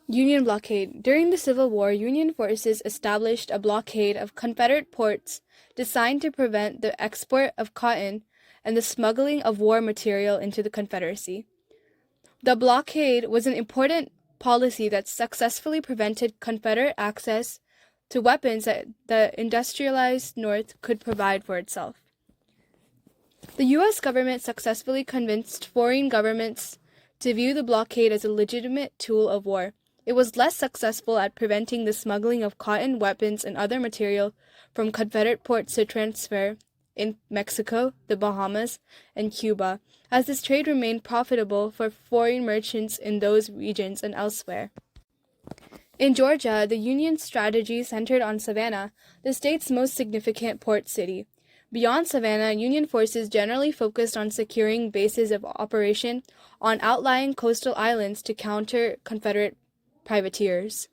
Union blockade. During the Civil War, Union forces established a blockade of Confederate ports designed to prevent the export of cotton and the smuggling of war material into the Confederacy. The blockade was an important policy that successfully prevented Confederate access to weapons that the industrialized North could provide for itself. The U.S. government successfully convinced foreign governments to view the blockade as a legitimate tool of war. It was less successful at preventing the smuggling of cotton, weapons, and other material from Confederate ports to transfer in Mexico, the Bahamas, and Cuba, as this trade remained profitable for foreign merchants in those regions and elsewhere. In Georgia, the Union strategy centered on Savannah, the state's most significant port city. Beyond Savannah, Union forces generally focused on securing bases of operation on outlying coastal islands to counter Confederate privateers.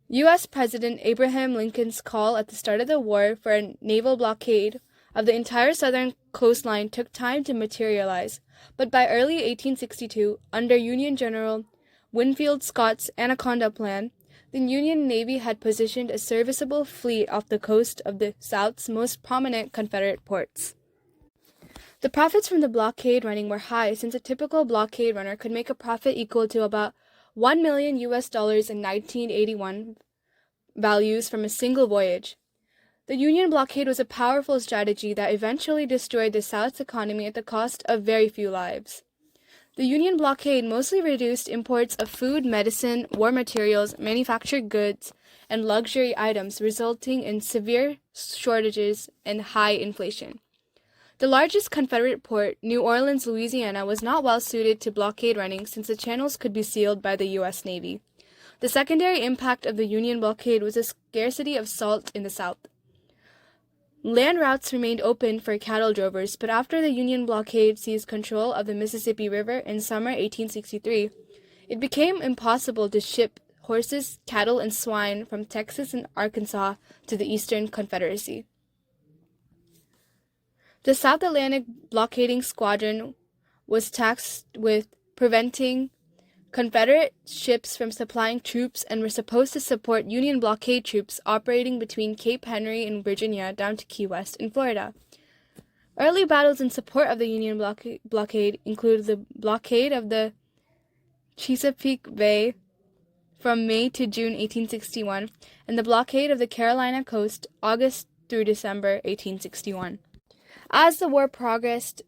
U.S. President Abraham Lincoln's call at the start of the war for a naval blockade of the entire southern coastline took time to materialize, but by early 1862, under Union General Winfield Scott's Anaconda Plan, the Union Navy had positioned a serviceable fleet off the coast of the South's most prominent Confederate ports. The profits from the blockade running were high, since a typical blockade runner could make a profit equal to about $1 million in 1981 values from a single voyage. The Union blockade was a powerful strategy that eventually destroyed the South's economy at the cost of very few lives. The Union blockade mostly reduced imports of food, medicine, war materials, manufactured goods, and luxury items, resulting in severe shortages and high inflation. The largest Confederate port, New Orleans, Louisiana, was not well suited to blockade running since the channels could be sealed by the U.S. Navy. The secondary impact of the Union blockade was a scarcity of salt in the South. Land routes remained open for cattle drovers, but after the Union blockade seized control of the Mississippi River in summer 1863, it became impossible to ship horses, cattle, and swine from Texas and Arkansas to the Eastern Confederacy. The South Atlantic blockading squadron was tasked with preventing Confederate ships from supplying troops and were supposed to support Union blockade troops operating between Cape Henry in Virginia down to Key West in Florida. Early battles in support of the Union blockade included the blockade of the Chesapeake Bay from May to June 1861 and the blockade of the Carolina coast August through December 1861. As the war progressed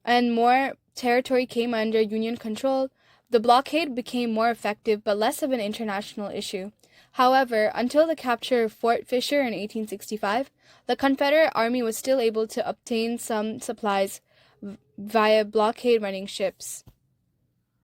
and more territory came under Union control, the blockade became more effective but less of an international issue. However, until the capture of Fort Fisher in 1865, the Confederate Army was still able to obtain some supplies via blockade-running ships.